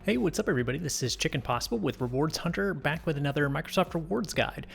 Hey, what's up everybody? This is Chicken Possible with Rewards Hunter, back with another Microsoft Rewards guide.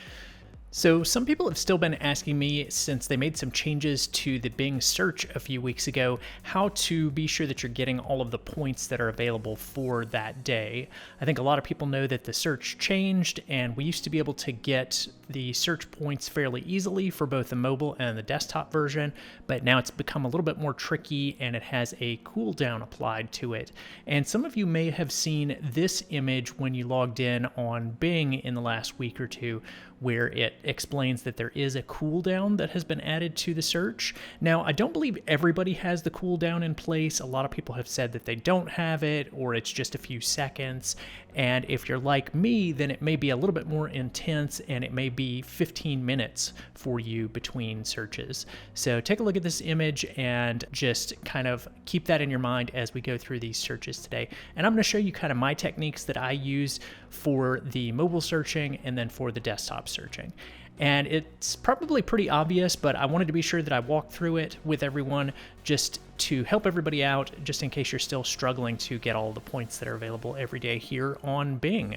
So some people have still been asking me, since they made some changes to the Bing search a few weeks ago, how to be sure that you're getting all of the points that are available for that day. I think a lot of people know that the search changed, and we used to be able to get the search points fairly easily for both the mobile and the desktop version, but now it's become a little bit more tricky and it has a cooldown applied to it. And some of you may have seen this image when you logged in on Bing in the last week or two, where it explains that there is a cooldown that has been added to the search. Now, I don't believe everybody has the cooldown in place. A lot of people have said that they don't have it, or it's just a few seconds. And if you're like me, then it may be a little bit more intense, and it may be 15 minutes for you between searches. So take a look at this image and just kind of keep that in your mind as we go through these searches today. And I'm going to show you kind of my techniques that I use for the mobile searching and then for the desktop searching. And it's probably pretty obvious, but I wanted to be sure that I walked through it with everyone just to help everybody out, just in case you're still struggling to get all the points that are available every day here on Bing.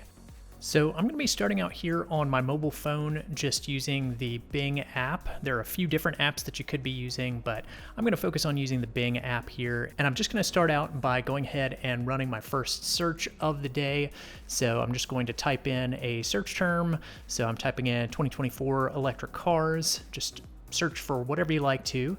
So I'm going to be starting out here on my mobile phone just using the Bing app. There are a few different apps that you could be using, but I'm going to focus on using the Bing app here. And I'm just going to start out by going ahead and running my first search of the day. So I'm just going to type in a search term. So I'm typing in 2024 electric cars, just search for whatever you like to.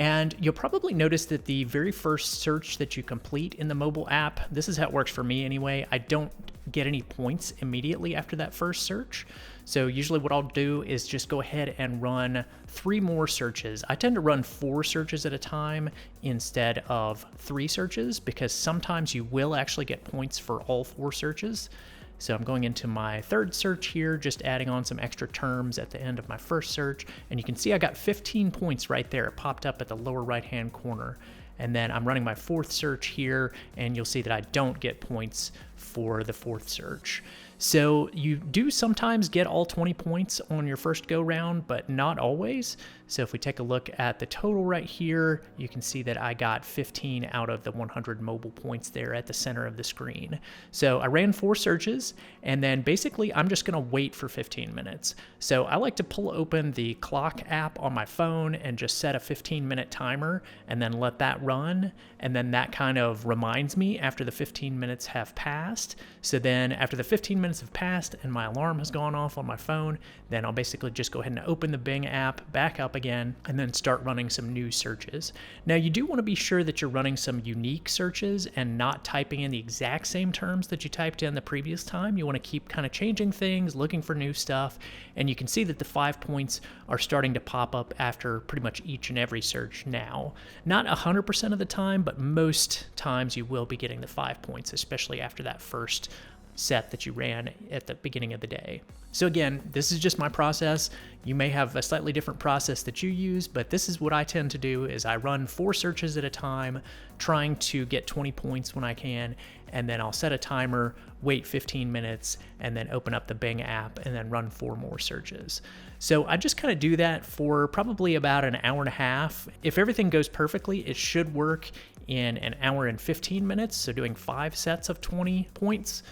And you'll probably notice that the very first search that you complete in the mobile app, this is how it works for me anyway, I don't get any points immediately after that first search. So usually what I'll do is just go ahead and run 3 more searches. I tend to run 4 searches at a time instead of 3 searches, because sometimes you will actually get points for all 4 searches. So I'm going into my third search here, just adding on some extra terms at the end of my first search. And you can see I got 15 points right there. It popped up at the lower right-hand corner. And then I'm running my fourth search here, and you'll see that I don't get points for the fourth search. So you do sometimes get all 20 points on your first go round, but not always. So if we take a look at the total right here, you can see that I got 15 out of the 100 mobile points there at the center of the screen. So I ran 4 searches, and then basically I'm just gonna wait for 15 minutes. So I like to pull open the clock app on my phone and just set a 15-minute timer and then let that run. And then that kind of reminds me after the 15 minutes have passed. So then after the 15 minutes have passed and my alarm has gone off on my phone, then I'll basically just go ahead and open the Bing app back up again and then start running some new searches. Now, you do want to be sure that you're running some unique searches and not typing in the exact same terms that you typed in the previous time. You want to keep kind of changing things, looking for new stuff, and you can see that the 5 points are starting to pop up after pretty much each and every search now. Not 100% of the time, but most times you will be getting the 5 points, especially after that first set that you ran at the beginning of the day. So again, this is just my process. You may have a slightly different process that you use, but this is what I tend to do is I run 4 searches at a time, trying to get 20 points when I can, and then I'll set a timer, wait 15 minutes, and then open up the Bing app and then run 4 more searches. So I just kind of do that for probably about an hour and a half. If everything goes perfectly, it should work in an hour and 15 minutes, so doing 5 sets of 20 points.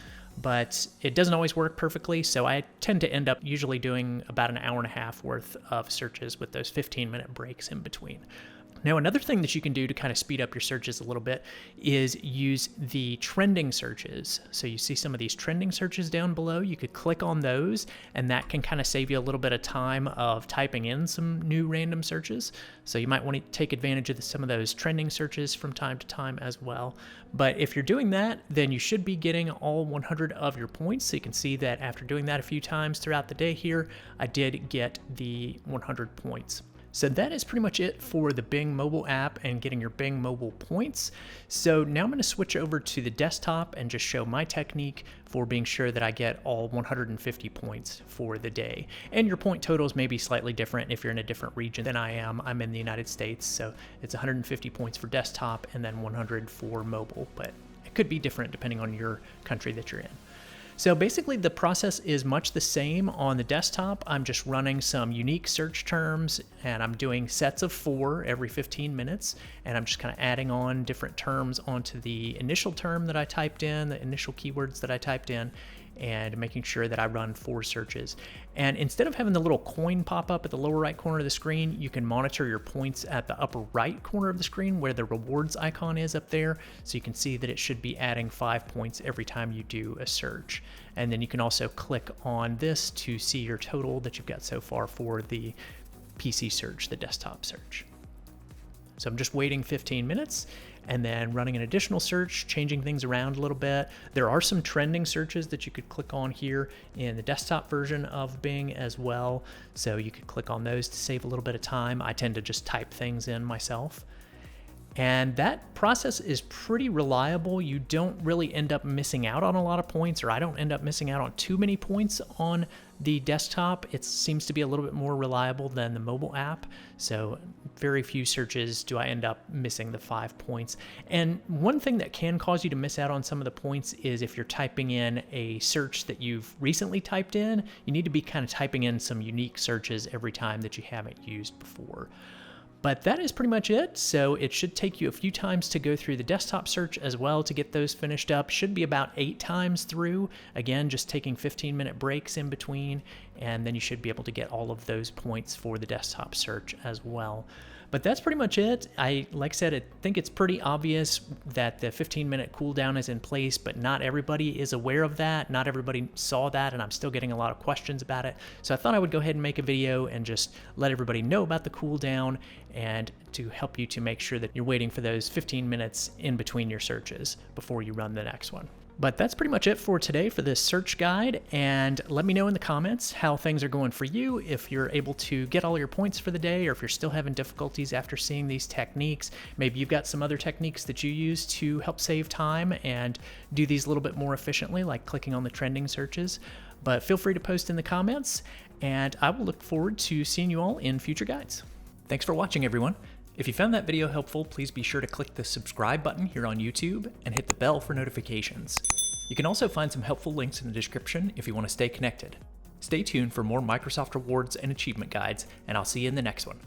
But it doesn't always work perfectly, so I tend to end up usually doing about an hour and a half worth of searches with those 15-minute breaks in between. Now, another thing that you can do to kind of speed up your searches a little bit is use the trending searches. So you see some of these trending searches down below. You could click on those, and that can kind of save you a little bit of time of typing in some new random searches. So you might want to take advantage of some of those trending searches from time to time as well. But if you're doing that, then you should be getting all 100 of your points. So you can see that after doing that a few times throughout the day here, I did get the 100 points. So that is pretty much it for the Bing mobile app and getting your Bing mobile points. So now I'm going to switch over to the desktop and just show my technique for being sure that I get all 150 points for the day. And your point totals may be slightly different if you're in a different region than I am. I'm in the United States, so it's 150 points for desktop and then 100 for mobile, but it could be different depending on your country that you're in. So basically the process is much the same on the desktop. I'm just running some unique search terms, and I'm doing sets of 4 every 15 minutes. And I'm just kind of adding on different terms onto the initial term that I typed in, the initial keywords that I typed in, and making sure that I run 4 searches. And instead of having the little coin pop up at the lower right corner of the screen, you can monitor your points at the upper right corner of the screen where the rewards icon is up there. So you can see that it should be adding 5 points every time you do a search. And then you can also click on this to see your total that you've got so far for the PC search, the desktop search. So I'm just waiting 15 minutes and then running an additional search, changing things around a little bit. There are some trending searches that you could click on here in the desktop version of Bing as well. So you could click on those to save a little bit of time. I tend to just type things in myself. And that process is pretty reliable. You don't really end up missing out on a lot of points, or I don't end up missing out on too many points on the desktop. It seems to be a little bit more reliable than the mobile app. So very few searches do I end up missing the 5 points. And one thing that can cause you to miss out on some of the points is if you're typing in a search that you've recently typed in, you need to be kind of typing in some unique searches every time that you haven't used before. But that is pretty much it. So it should take you a few times to go through the desktop search as well to get those finished up. Should be about 8 times through. Again, just taking 15-minute breaks in between, and then you should be able to get all of those points for the desktop search as well. But that's pretty much it. Like I said, I think it's pretty obvious that the 15-minute cooldown is in place, but not everybody is aware of that. Not everybody saw that, and I'm still getting a lot of questions about it. So I thought I would go ahead and make a video and just let everybody know about the cooldown and to help you to make sure that you're waiting for those 15 minutes in between your searches before you run the next one. But that's pretty much it for today for this search guide, and let me know in the comments how things are going for you, if you're able to get all your points for the day, or if you're still having difficulties after seeing these techniques. Maybe you've got some other techniques that you use to help save time and do these a little bit more efficiently, like clicking on the trending searches. But feel free to post in the comments, and I will look forward to seeing you all in future guides. Thanks for watching, everyone. If you found that video helpful, please be sure to click the subscribe button here on YouTube and hit the bell for notifications. You can also find some helpful links in the description if you want to stay connected. Stay tuned for more Microsoft rewards and achievement guides, and I'll see you in the next one.